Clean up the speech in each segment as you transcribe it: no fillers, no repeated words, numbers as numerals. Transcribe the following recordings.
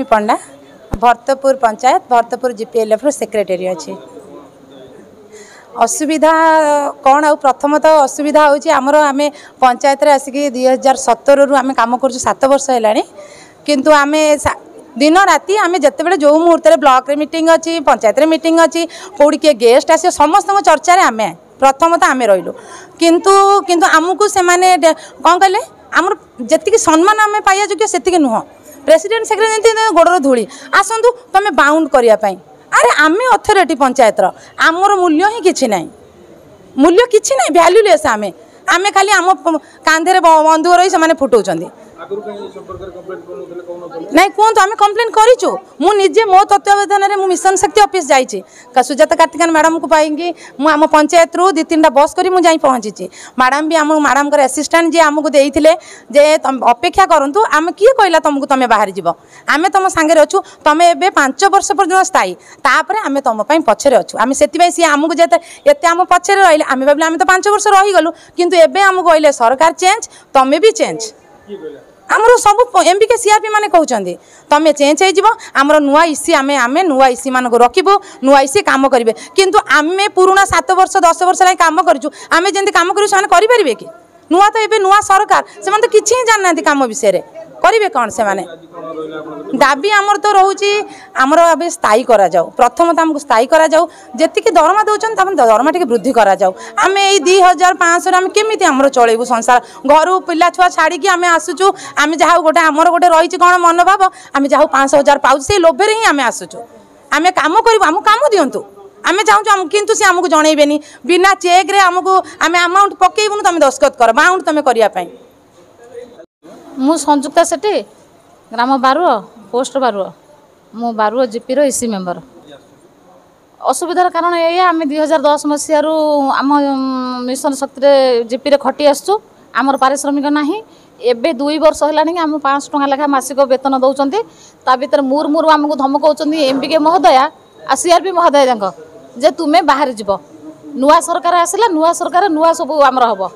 पंडा Bharatpur panchayat Bharatpur जीपीएलएफ secretary अच्छी असुविधा कौन आ प्रथम तो असुविधा होची आमर आमे पंचायत रे आसिक 2017 रु आमे काम करछु 7 वर्ष हेलानी किंतु आमे दिन राति आमे जतेबेले जो मुहूर्त ब्लॉक रे मीटिंग अच्छी पंचायत रे मीटिंग अच्छी कोड़ी के गेस्ट आसी समस्त चर्चा रे आमे प्रथम तो आमे रहिलु किंतु किंतु आमको से माने कौन कहले आमर जतिक सम्मान आमे पाइया जोग्य सेतिक नुह प्रेसिडेंट सेक्रेटरी गोड़र धूली आसतु तुम बाउंड करने अरे आमे अथॉरिटी पंचायत आमर मूल्य ही किछि नहीं मूल्य किछि नहीं वैल्यूलेस आमे आमे खाली आम कांधे बंधुक रही से फुटाऊँ नहीं कहतु आम कम्प्लेन करूँ मुझे मो तत्वावधान में मिशन शक्ति ऑफिस जाइए सुजाता कार्तिकान मैडम को पाई आम पंचायत रू 2-3टा बस कर पहुँची मैडम भी आम मैडम असिस्टेंट जी आमको देते जे अपेक्षा करूँ आम किए कहला तुमको तुम बाहर जीव आम तुम सांगे अच्छु तुम ए 5 वर्ष पर्यटन स्थायी तापर आम तुम पछरे अच्छु आम से सी आमको जिते आम पछरे रही आम भाविले आम तो 5 वर्ष रहीगलु किंतु एबे आमको कहले सरकार चेंज तुम भी चेंज आमर सब एमपीके सीआरपी माने कहउछंदी तमे चेंज हो जिवो आमर नुआ इसी आमे नुआ इसी मान को रखिबो नुआ इसी काम करिवे किंतु आमे पुराना 7 वर्ष 10 वर्ष लाई काम करछु आमे जेंति काम करू से करि परिबे कि नुआ तो एबे नुआ सरकार से तो किछि ही जाननांती काम विषय रे करिवे कोन से माने दाबी आमर तो रहउची आमर अबे स्थायी करा जाऊ प्रथम तो हमको स्थायी करा जाऊ जेतिकी दरमा दउछन त दरमा टिके वृद्धि करा जाऊ आमे ए 2500 आमे केमिति हमरो चलेबु संसार घर पिला छुआ छाड़ी कि आमे आसुचु आमे जाऊ गोटे आमर गोटे रहिछि कोन मनोभाव आमे जाऊ 5,000 पाउ से लोभे रे ही आमे आसुचु आमे काम करबु हम काम दियंतु आमे चाहूँ किंतु से आमको जनइबेनी बिना चेक रे आमको आमे अमाउंट पकेइबुनु तमे दस्खत कर बाउंड तमे करिया पई मु संयुक्ता सेठी ग्राम बारुआ पोस्ट बारुआ मु बारुआ जीपी रो इसी मेंबर असुविधार कारण ये आम 2010 मसीह आम मिशन शक्ति जीपी रे खटी आसु आमर पारिश्रमिक नाही एबे 2 वर्ष है आम 500 टका लेखा मासिक वेतन दौरान ता भर मुर मुर आमको धमकाउं एमपीके महोदया आ सीआरपी महोदया जाक जे तुम्हें बाहर जीव नुआ सरकार आसला नुआ सरकार नुआ सब आमर हम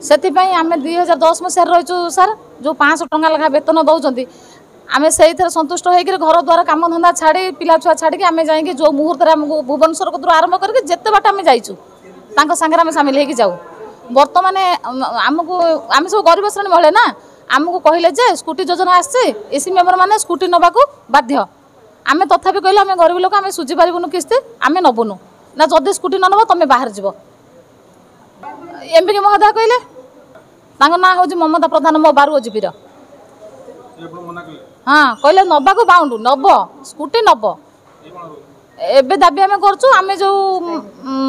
से आम 2010 मसीह रहीचु सार जो 500 टका लेखा वेतन दौरान आम से सन्तुष्ट होकर घर द्वार कम धंदा छाड़ी पिला छुआ छाड़ी आम जाइए जो मुहूर्त आमको भुवनेश्वर कतरू आरंभ करके जिते बाट आम जाइचु सागर आम सामिल होकर जाऊ बर्तमान आमको आम सब गरीब श्रेणी महिला ना आमको कहले जे स्कूटी योजना आसी एसी मेम्बर मैंने स्कूटी नवा बाध्य आम तथापि कहले आम गरीब लोक आम सुझी पारूनु किस्ती आम नबुनु ना जदि स्कूटी न नब तुम बाहर जीव एमपी महोदय कहले ना हूँ ममता प्रधान मो बारुआ जीपी हाँ कहले नवा को बाउंड नब स्कूटी नब एबे दाबी आम करमे जो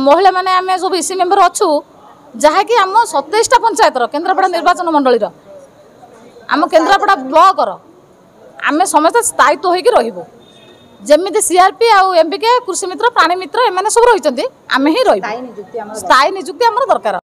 महिला माने आम सब इसी मेम्बर अच्छु जहाँकि आम 27टा पंचायत केन्द्रापड़ा निर्वाचन मंडल आम केन्द्रापड़ा ब्लॉक आम समस्त स्थायित्व होकर रहिबु जमी सीआरपी आउ एमपीके कृषि मित्र प्राणी मित्र एम सब रही आम ही रही स्थायी निजुक्ति आम दरकार।